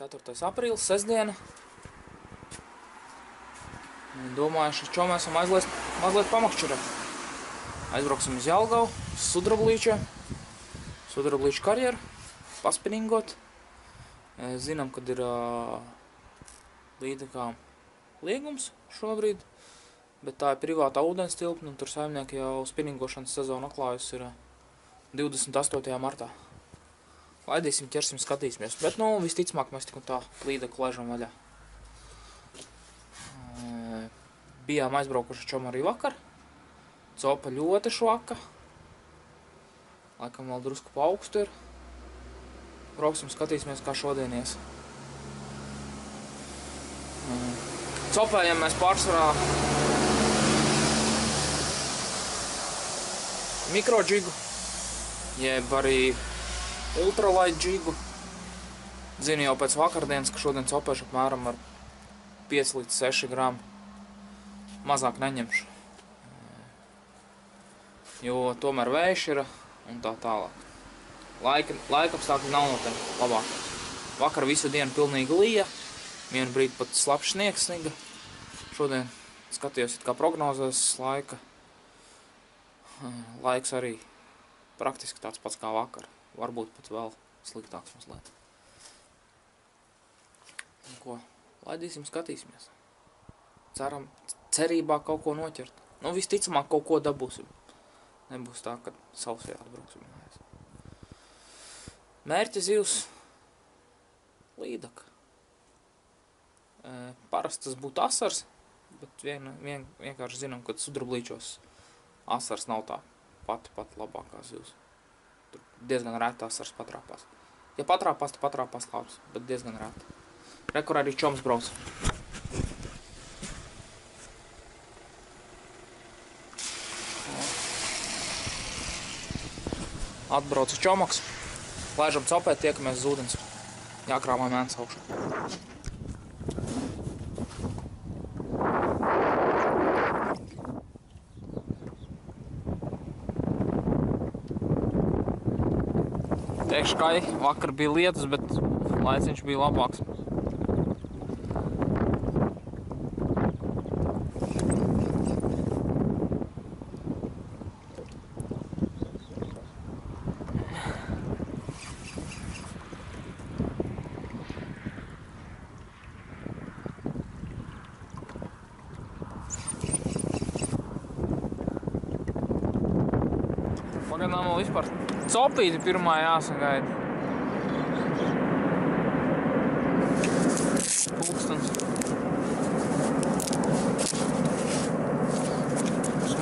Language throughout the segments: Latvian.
4. aprīlis, sestdiena. Domāju, šo čomu esam mazliet pamakšķurēt. Aizbrauksim uz Jelgavu, Sudrablīču karjeru, paspinningot. Zinām, kad ir līdekā liegums šobrīd, bet tā ir privāta ūdens tilpne, un tur saimnieki jau spinningošanas sezonu atklājusi ir 28. martā. Laidīsim, ķersim, skatīsimies, bet, visticamāk, mēs tik un tā līdeku laižam vaļā. Bijām aizbraukuši čom arī vakar. Copa ļoti švaka. Laikam vēl drusku pa augstu ir. Brauksim, skatīsimies, kā šodien ies. Copējam mēs pārsvarā mikrodžigu, jeb arī ultralight džigu. Zinu jau pēc vakardienas, ka šodien copēšu apmēram ar 5 līdz 6 gramu. Mazāk neņemšu. Jo tomēr vējš ir un tā tālāk. Laikapstākļi nav no tiem labākais. Vakar visu dienu pilnīgi lija, vienu brīdi pat slapjš sniegs sniga. Šodien skatījos it kā prognozēs laika. Laiks arī praktiski tāds pats kā vakar. Varbūt pat vēl sliktāks mazliet. Un ko? Laidīsim, skatīsimies. Cerībā kaut ko noķert. Visticamāk kaut ko dabūsim. Nebūs tā, ka sausajā atbrauksim. Mērķa zivs līdaka. Parasti tas būtu asars, bet vienkārši zinām, ka Sudrablīčos asars nav tā pati labākā zivs. Tur diezgan rēta asars patrāpās. Ja patrāpās, tad patrāpās labs, bet diezgan rēta. Rekur arī čoms brauc. Atbrauc uz čomaks, laižam copēt, tiekamies uz ūdens. Jākrāmā mēnes augšā. Teikšu, ka vakar bija lietus, bet laiciņš bija labāks. Pagaidām vēl vispār copīti pirmā jāsagaida. Pulkstens.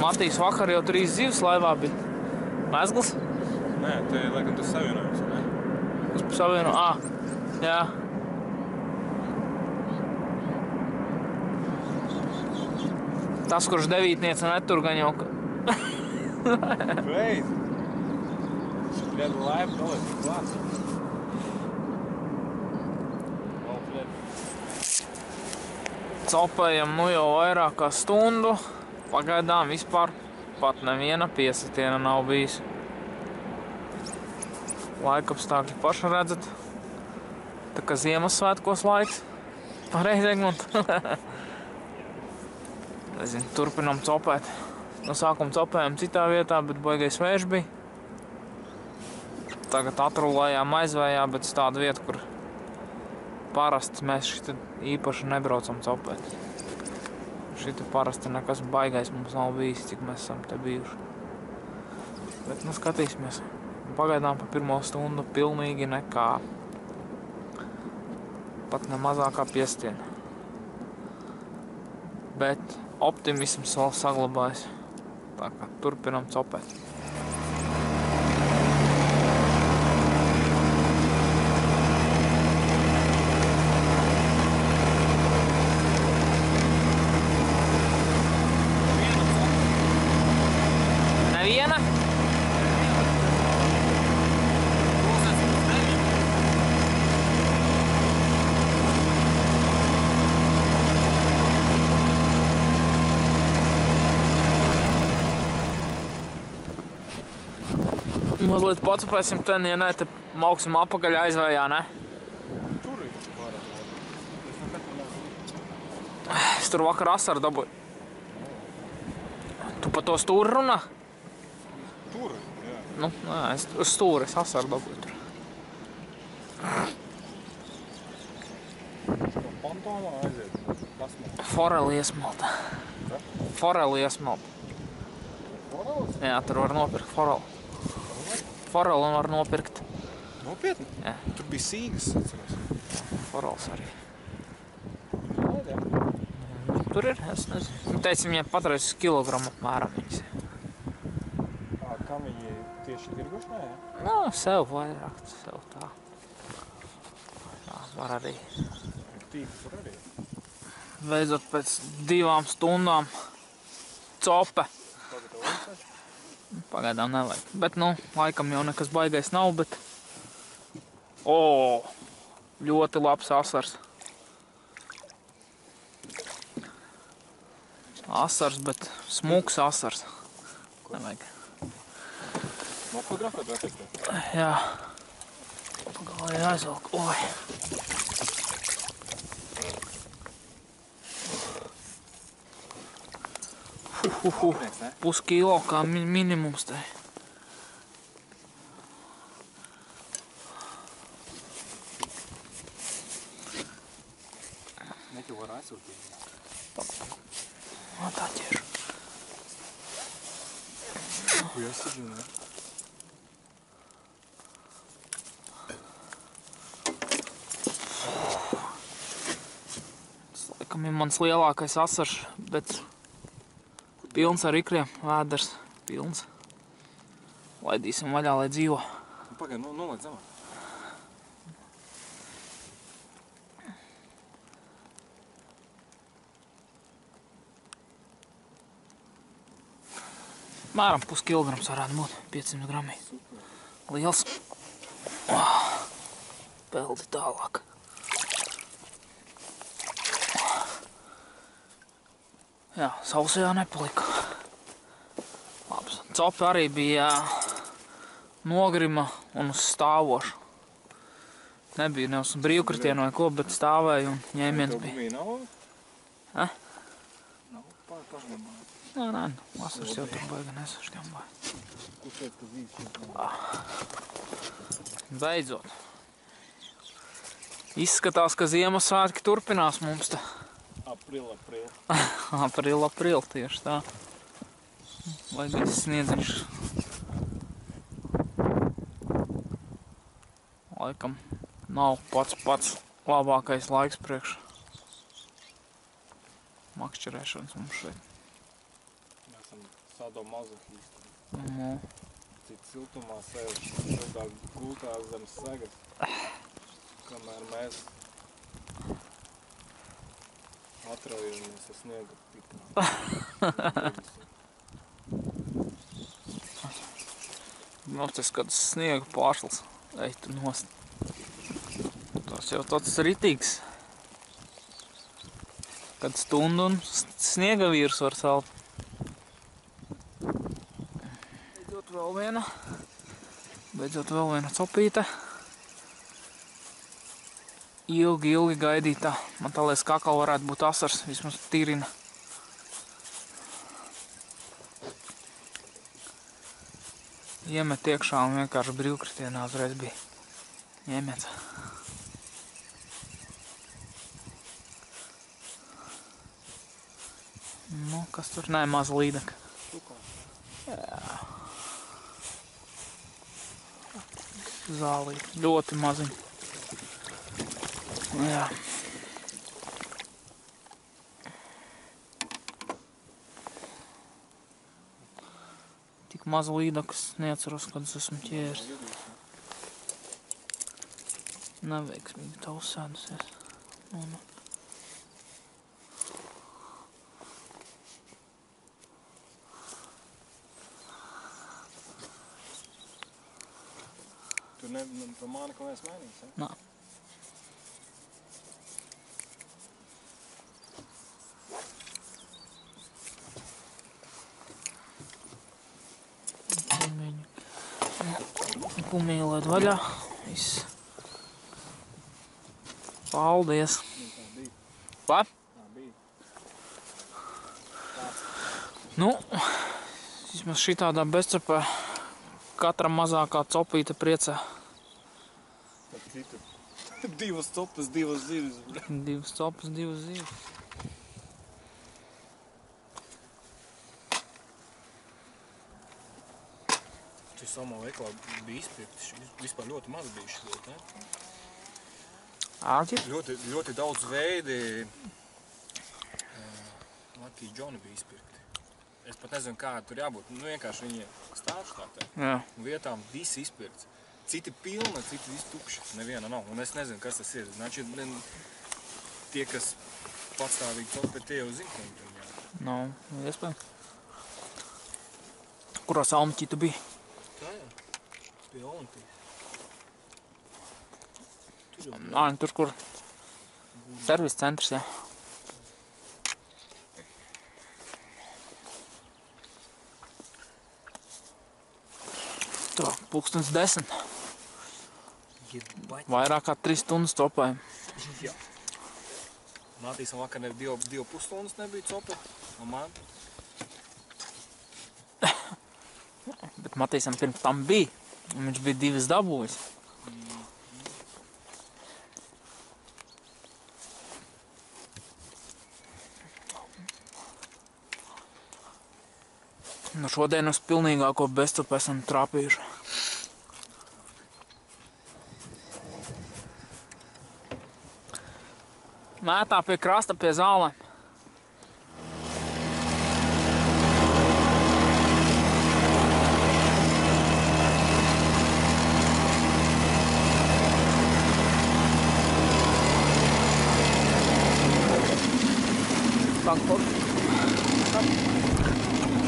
Matīs vakar jau 3 zivs laivā bija. Mezgls? Nē, te laikam tas savienojums, ne? Kas pa savienojumu? Jā. Tas, kurš devītniece netur gan jau. Great! Šitlieta laiva noliek klāt. Copējam jau vairāk kā stundu. Pagaidām vispār pat neviena piesitiena nav bijis. Laikapstākļi paši redzat. Tā kā Ziemassvētkos laiks. Pareizi, Egmont. Nezinu, turpinam copēt. No sākuma copējam citā vietā, bet baigais vējš bija. Tagad atrulējām aizvējā, bet uz tādu vietu, kur parasti mēs šitā īpaši nebraucam copēt. Šitā parasti nekas baigais mums nav bijis, cik mēs esam te bijuši. Bet, skatīsimies. Pagaidām pa pirmo stundu pilnīgi nekā. Pat ne mazākā piestiena. Bet optimisms vēl saglabājas. Tā kā turpinam copēt. Neviena? Mazliet pacupēsim ten, ja ne, te mauksim apakaļ aizvējā, ne? Tur ir pārāk. Es tur vakar asaru dabūju. Tu pa to stūri runā? Tur, jā. Nu, nē, es uz stūri, es asaru dabūju tur. Pantomā aiziet. Pasmēt. Foreli iesmalta. Foreli iesmalta. Forelis? Jā, tur var nopirkt foreli. Foreli var nopirkt. Nopietni? Jā. Tur bija sīgas, atceros. Forelis arī. Jā. Tur ir, es nezinu. Nu, teicu, viņai patreiz kilogramu apmēram viņas. Kam viņi tieši tirgušanā, jā? Nu, sev vairāk, sev tā. Tā var arī. Tīkls tur arī. Beidzot pēc 2 stundām cope. Pagatavojusies? Pagaidām nevajag. Bet, nu, laikam jau nekas baigais nav, bet... O, ļoti labs asars. Asars, bet smuks asars. Nevajag. Nofotografēt vai fiktēt? Jā. Pagāju aizvelk. Oi. Puskilo kā minimums te. Neķi var aizsūtīt. Tā ķeru. Ko jāsadzīm, ne? Tas laikam ir mans lielākais asars, bet pilns ar ikriem, vēders pilns. Laidīsim vaļā, lai dzīvo. Pagaid, nolaid zemā. Mēram puskilograms varētu būt, 500 grami. Liels. Peldi tālāk. Jā, sausajā nepalika. Labs. Cope arī bija nogrima un uz stāvošu. Nebija ne uz brīvkritienu vai ko, bet stāvēja un ņēmiens bija. Tev nav? Ha? Nav pašgamā. Nē, vasaras jau tur baigi nesašķambāja. Tu šeit, ka zīves. Beidzot. Izskatās, ka Ziemassvētki turpinās mums te. April. April, tieši tā. Baigais sniedziņš. Laikam nav pats labākais laiks priekš makšķerēšanas mums šeit. Mēs esam sadomazohisti. Nu, Cits siltumā sēž šādā gultā zem segas, kamēr mēs atraujamies ar sniega pitnām. nu tas kāds sniega pārsls. Ej, tu nost. Tas jau tāds ritīgs. Kad stundu un sniega vīrs var salt. Beidzot vēl viena copīte. Ilgi gaidītā. Man tā liekas, kakao varētu būt asars, vismaz tirina. Iemet iekšā un vienkārši brīvkritienā uzreiz bija ņēmiens. Nu, kas tur? Nē, maz līdaka. Jā. Zālī. Ļoti maziņi. Jā. Tik maz līdakas neatceros, kad es esmu ķēris. Neveiksmīgi tā uzsēdusies. Tu mani ko neesi mainījis, ja? Nā. Kumiju laid vaļā. Viss. Paldies. Tā bija. Va? Jā, bija. Nu, vismaz šitādā bezcepē katra mazākā copīta priecē. Tad citu. 2 copas, 2 zivis. 2 copas, 2 zivis. Šis somā veiklā bija izpirkts. Vispār ļoti maz bija šis ļoti, ne? Ārķi? Ļoti daudz veidi Lucky Johnny bija izpirkti. Es pat nezinu, kā tur jābūt. Nu, vienkārši viņi stāvš tā te. Jā. Un vietām visi izpirkts. Citi pilna, citi visi tukši. Neviena nav. Un es nezinu, kas tas ir. Znači, tie, kas patstāvīgi copē, tie jau zina, ko viņi tur jā. Nav, iespējams. Kurā salmuķī tu biji? Tā jā. Pie Olimpijas. Tur jau Ā, tur, kur servis centrs, jā. Tā, 10:00. Vairāk kā 3 stundas copējam. Jā. Mātīsam vakar 2,5 stundas nebija copa. Un man? Bet Matīsam pirms tam bija. Un viņš bija 2 dabūjis. Nu šodien uz pilnīgāko bezcepu esam trāpījuši. Mētā pie krasta, pie zālēm.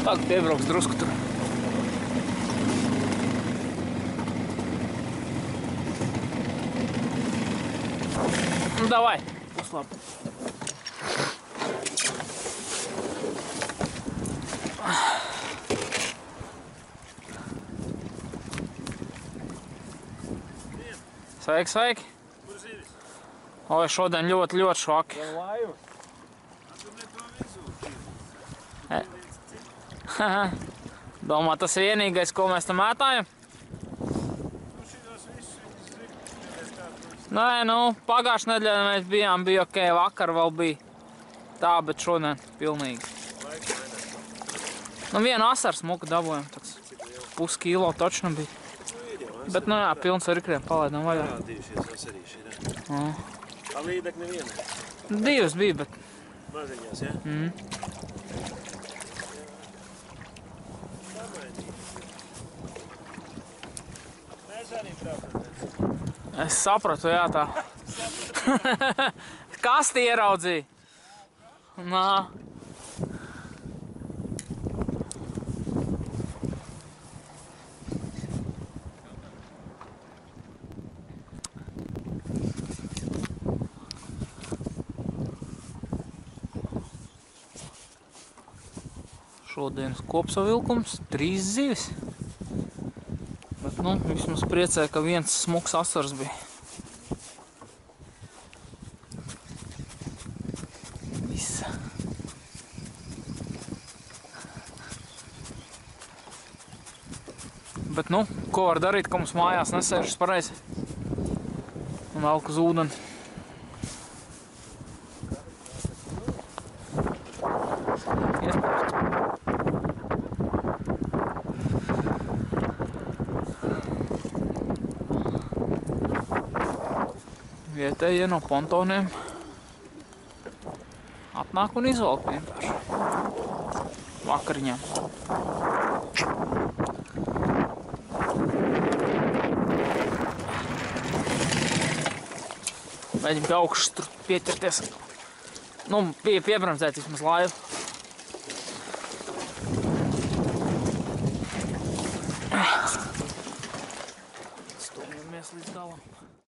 Tagad piebrauks drusku tur. Nu, davai, puslabi. Sveiki, sveiki. Kur zivis? Oi, šodien ļoti švaki. Gan laivu. Domā, tas ir vienīgais, ko mēs tam mētājam? Nē, nu, pagājušajā nedēļā mēs bijām, bija ok, vakar vēl bija tā, bet šodien pilnīgi. Nu, vienu asaru smuku dabūjam, tāds puskilo točnu bija. Bet, nu jā, pilns ar rikriem palaidām vaļā. Parādījušies asarīši, ne? A līdekļi neviena? 2 bija, bet... Maziņās, ja? Es sapratu, jā, tā. Kasti ieraudzīja. Nā. Šodienas kopsavilkums 3 zivis. Bet, nu, vismaz priecē, ka viens smuks asars bija. Viss. Bet, nu, ko var darīt, ka mums mājās nesēžas pareizi? Un velk uz ūdeni. Vietējie no pontoniem atnāk un izvelk vienkārši vakariņām. Mēģim pie augšas tur pieķerties. Nu, piebremzēt vismaz laivu. Stumjamies līdz galam.